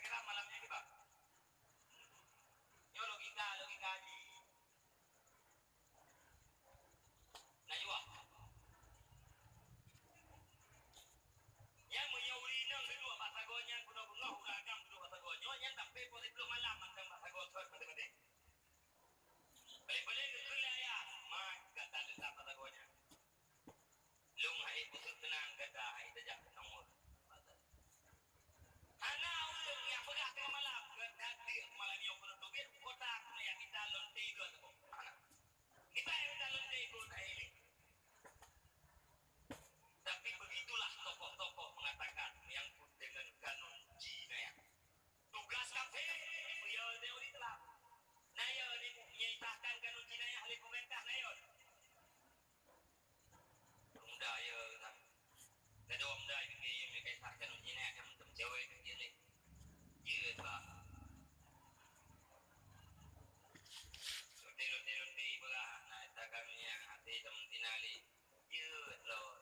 kira malamnya kita. Yo logika di. Nah juga. Yang menyauri nang kedua Patagonya kuda bunga uragam kedua Patagonya yang tapi boleh belum malam tentang Patagonya penting-penting. Balik-balik ke kuliah mak kata tentang Patagonya. Lung hai pusut tenang kata hai tajak nomor. Anak ulung yang pegang tengah malam berhati malam yang bertubir kotak yang kita lonte itu tu. Kita yang kita lonte itu ini. Tapi begitulah tokoh-tokoh mengatakan menyangkut dengan kanun Cina ya. Tugas kafe beliau teori telah. Nayo ni menyitahkan kanun Cina yang oleh pemerintah nayo. Muda ya kan. Kedua muda ini mereka isah kanun Cina yang untuk cewek dia ni. Ya tak. Lonte belah nak takkan yang hati teman tinali. Ya loh.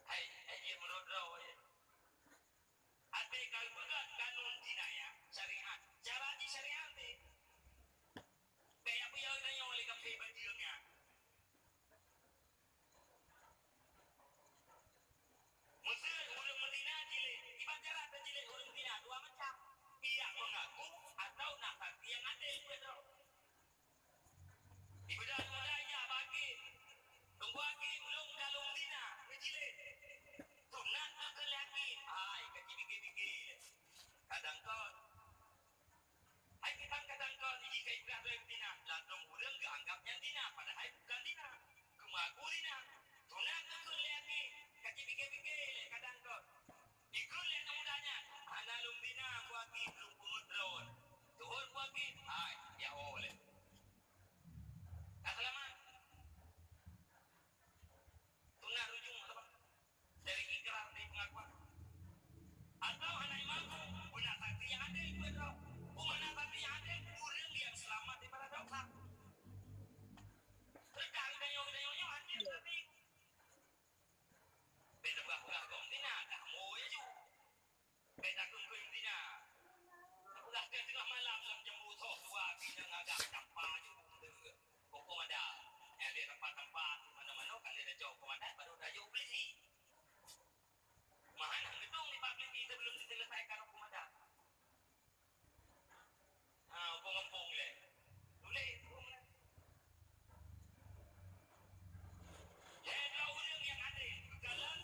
Hai, dia merodau ya. Ate kalau pegang kanun Cina ya, syariat. Cara di syariat ni. Kayak apa yang tanya oleh kafe bajilnya. Mesir orang Medina jilid. Ibarat cara jilid orang Medina dua macam. Pihak mengaku atau nak yang adil betul. Ibarat budaya bagi tunggu lagi belum kalung Medina jilid. Tunat ke lagi. Hai kecil-kecil. Kadang kau hai kita kadang kau ni jika ibarat orang Medina langsung orang ke anggapnya Medina padahal bukan Medina. Kemaku Medina. Tunat ke lagi. Kecil-kecil kadang kau. Ikut lihat mudanya. Anak lumbina buagi belum pungut drone. Tuhur buagi. Hai, ya oleh. Tak lama. Tunah rujung apa? Dari ikrar dari pengakuan. Atau anak imamku benar sakti yang ada itu itu. Mana sakti yang ada kurang yang selamat daripada dosa. Terkali dayong-dayongnya hancur tapi. Beda bah kau Medina dah mau ya ju. Beda kau Medina. Udah ke tengah malam dalam jam 2 bidang agak campak ju benda. Pokok ada. Yang dia tempat-tempat mana-mana kan dia dah jauh komandan baru dah jauh beli. Mana gedung ni Pak Beli sebelum diselesaikan komandan. Ngempung le. Boleh ya orang yang ada kegagalan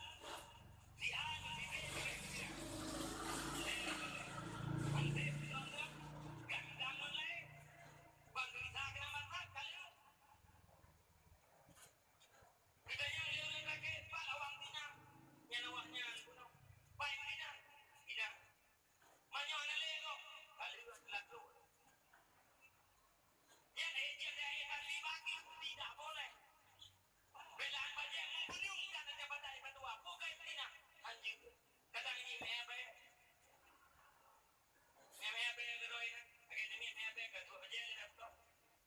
lihat di sini konsep dalam gandangan lain bantu kita kena masak kalian kita yang dia rakyat Pak Awang Tina yang awaknya baik Tina mana lego kalian lalu yang dia bagi tidak boleh belaan baja yang membunuh katanya pada ibadah apa kaya Tina anjing kadang ini mebe geroi akademi mebe kedua baja yang dapat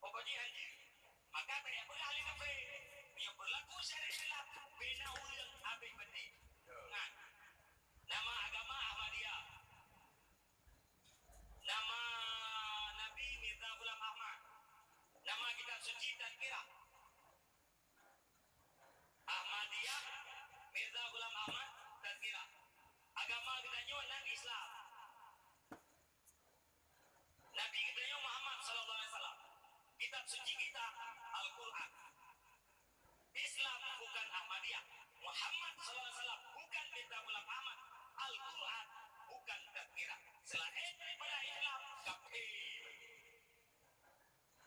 pokoknya anjing maka saya beralih kafe yang berlaku syariat bina ulang habis mati nama agama Ahmadiyah nama Nabi Mirza Ghulam Ahmad nama kitab suci dan kira Ahmadiyah, Mirza Ghulam Ahmad, Tazkirah. Agama kita nyonan Islam. Nabi kita nyonan Muhammad sallallahu alaihi wasallam. Kitab suci kita Al-Quran. Islam bukan Ahmadiyah. Muhammad sallallahu alaihi wasallam bukan Mirza Ghulam Ahmad. Al-Quran bukan Tazkirah. Selain daripada Islam, kafir.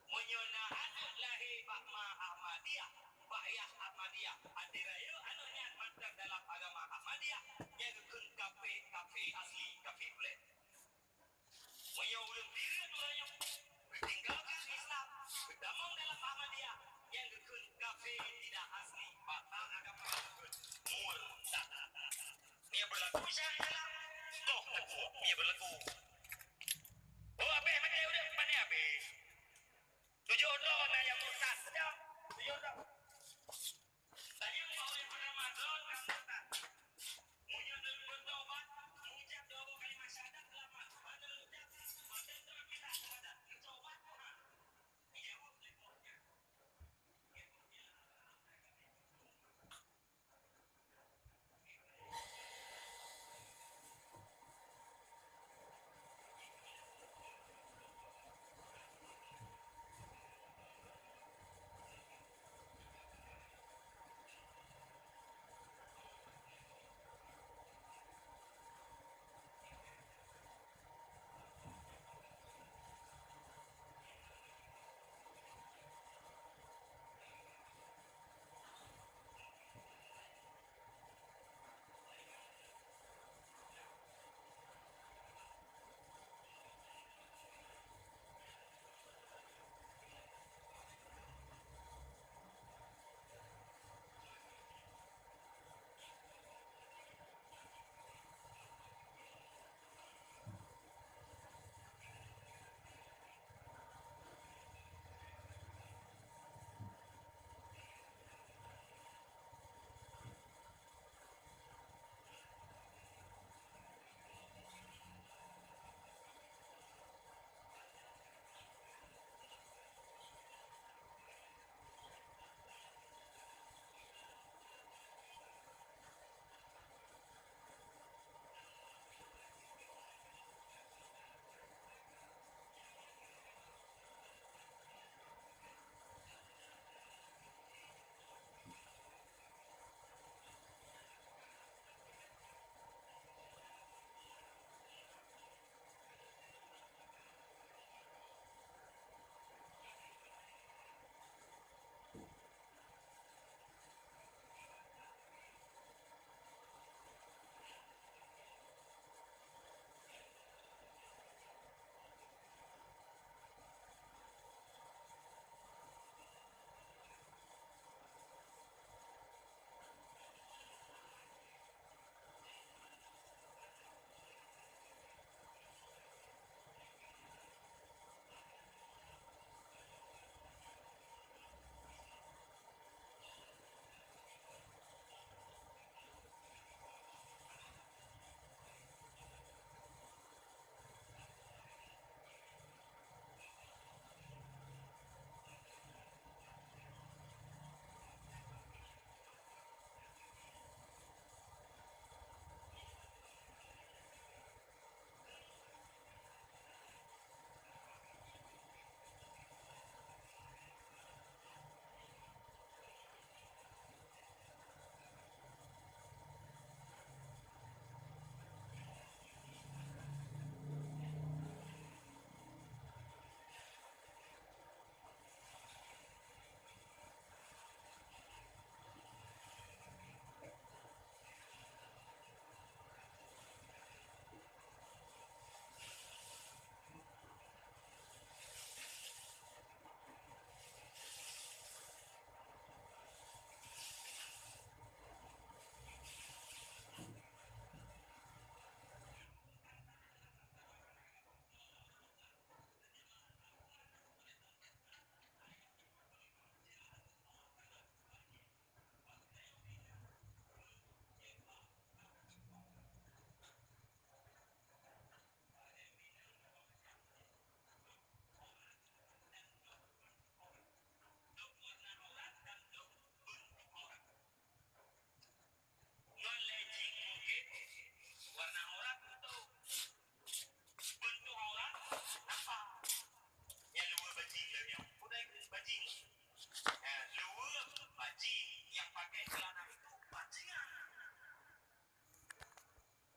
Menyona anak lahir Bakma Ahmadiyah. Bayah Ahmadiyah adiraya anaknya macam dalam agama Ahmadiyah yang dukun kafe asli kafe blend menyuruh diri orangnya meninggalkan Islam berdamang dalam Ahmadiyah yang dukun kafe tidak asli batal agama murtad dia berlaku syariah dia berlaku apa macam udah pandai habis tujuh orang yang murtad tujuh orang